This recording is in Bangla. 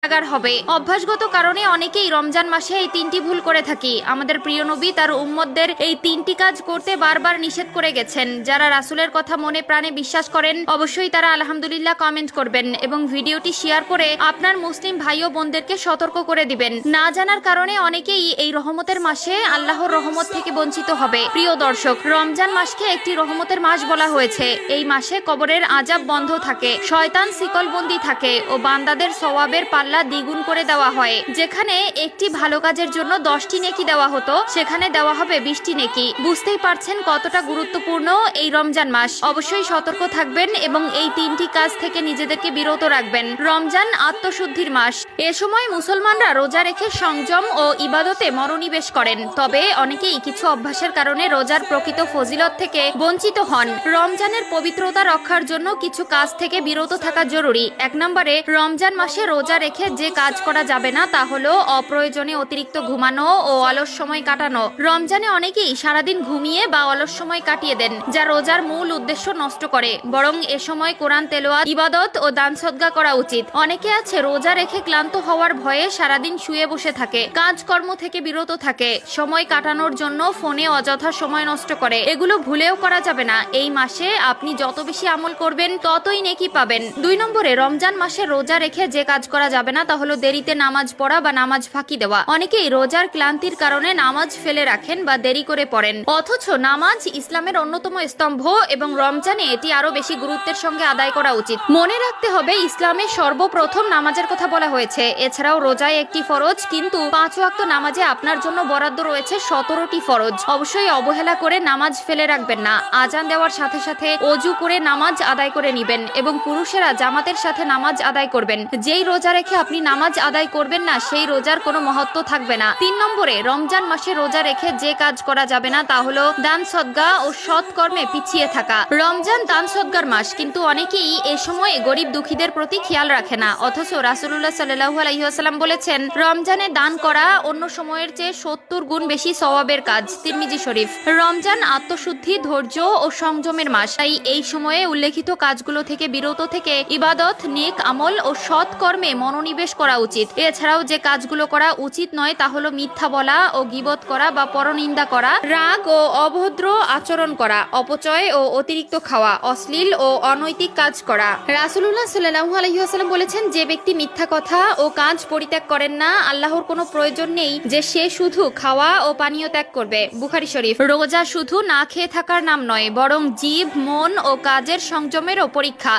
গুনাহগার হবে। অভ্যাসগত কারণে অনেকেই রমজান মাসে এই তিনটি ভুল করে থাকি। আমাদের প্রিয় নবী তার উম্মতদের এই তিনটি কাজ করতে বারবার নিষেধ করে গেছেন। যারা রাসূলের কথা মনে প্রাণে বিশ্বাস করেন অবশ্যই তারা আলহামদুলিল্লাহ কমেন্ট করবেন এবং ভিডিওটি শেয়ার করে আপনার মুসলিম ভাই ও বোনদেরকে সতর্ক করে দিবেন। না জানার কারণে অনেকেই এই রহমতের মাসে আল্লাহর রহমত থেকে বঞ্চিত হবে। প্রিয় দর্শক, রমজান মাসকে একটি রহমতের মাস বলা হয়েছে। এই মাসে কবরের আযাব বন্ধ থাকে, শয়তান শিকলবন্দি থাকে ও বান্দাদের সওয়াবের পাল্লা দ্বিগুণ করে দেওয়া হয়। যেখানে একটি ভালো কাজের জন্য 10টি নেকি দেওয়া হতো, সেখানে দেওয়া হবে 20টি নেকি। বুঝতেই পারছেন কতটা গুরুত্বপূর্ণ এই রমজান মাস। অবশ্যই সতর্ক থাকবেন এবং এই তিনটি কাজ থেকে নিজেদেরকে বিরত রাখবেন। রমজান আত্মশুদ্ধির মাস। এ সময় মুসলমানরা রোজা রেখে সংযম ও ইবাদতে মনোনিবেশ করেন। তবে অনেকেই কিছু অভ্যাসের কারণে রোজার প্রকৃত ফজিলত থেকে বঞ্চিত হন। রমজানের পবিত্রতা রক্ষার জন্য কিছু কাজ থেকে বিরত থাকা জরুরি। 1 নম্বরে, রমজান মাসে রোজা রেখে যে কাজ করা যাবে না তা হলো অপ্রয়োজনে অতিরিক্ত ঘুমানো ও অলস সময় কাটানো। রমজানে অনেকেই সারাদিন ঘুমিয়ে বা অলস সময় কাটিয়ে দেন, যা রোজার মূল উদ্দেশ্য নষ্ট করে। বরং এ সময় কোরআন তেলাওয়াত, ইবাদত ও দান সদকা করা উচিত। অনেকে আছে রোজা রেখে ক্লান্ত হওয়ার ভয়ে সারাদিন শুয়ে বসে থাকে, কাজকর্ম থেকে বিরত থাকে, সময় কাটানোর জন্য ফোনে অযথা সময় নষ্ট করে। এগুলো ভুলেও করা যাবে না। এই মাসে আপনি যত বেশি আমল করবেন ততই নেকি পাবেন। 2 নম্বরে, রমজান মাসে রোজা রেখে যে কাজ করা যাবে না তা হলো দেরিতে নামাজ পড়া বা নামাজ ফাঁকি দেওয়া। অনেকেই রোজার ক্লান্তির কারণে নামাজ ফেলে রাখেন বা দেরি করে পড়েন, অথচ নামাজ ইসলামের অন্যতম স্তম্ভ এবং রমজানে এটি আরো বেশি গুরুত্বের সঙ্গে আদায় করা উচিত। মনে রাখতে হবে ইসলামে সর্বপ্রথম নামাজের কথা বলা হয়েছে। এছাড়াও রোজায় একটি ফরজ, কিন্তু 5 ওয়াক্ত নামাজে আপনার জন্য বরাদ্দ রয়েছে 17টি ফরজ। অবশ্যই অবহেলা করে নামাজ ফেলে রাখবেন না। আজান দেওয়ার সাথে সাথে অজু করে নামাজ আদায় করে নেবেন এবং পুরুষেরা জামাতের সাথে নামাজ আদায় করবেন। যেই রোজা রেখে আপনি নামাজ আদায় করবেন না সেই রোজার কোনো মহত্ব থাকবে না। 3 নম্বরে, রমজান মাসে রোজা রেখে যে কাজ করা যাবে না তা হলো দান সদকা ও সৎ কর্মে পিছিয়ে থাকা। রমজান দান সদকার মাস, কিন্তু অনেকেই এ সময় গরিব দুঃখীদের প্রতি খেয়াল রাখে না। অথচ রাসূলুল্লাহ সাল্লাল্লাহু আলাইহি ওয়াসাল্লাম বলেছেন, রমজানে দান করা অন্য সময়ের চেয়ে 70 গুণ বেশি সওয়াবের কাজ। তিরমিজি শরীফ। রমজান আত্মশুদ্ধি, ধৈর্য ও সংযমের মাস। তাই এই সময়ে উল্লেখিত কাজগুলো থেকে বিরত থেকে ইবাদত, নেক আমল ও সৎ কর্মে মনোনিবেশ করা উচিত। এছাড়াও যে কাজগুলো করা উচিত নয় তা হলো মিথ্যা বলা ও গীবত করা বা পরনিন্দা করা, রাগ ও অভদ্র আচরণ করা, অপচয় ও অতিরিক্ত খাওয়া, অশ্লীল ও অনৈতিক কাজ করা। রাসূলুল্লাহ সাল্লাল্লাহু আলাইহি ওয়াসাল্লাম বলেছেন, যে ব্যক্তি মিথ্যা কথা ও কাজ পরিত্যাগ করেন না, আল্লাহর কোনো প্রয়োজন নেই যে সে শুধু খাওয়া ও পানীয় ত্যাগ করবে। বুখারী শরীফ। রোজা শুধু না খেয়ে থাকার নাম নয়, বরং জিভ, মন ও কাজের সংযমেরও পরীক্ষা।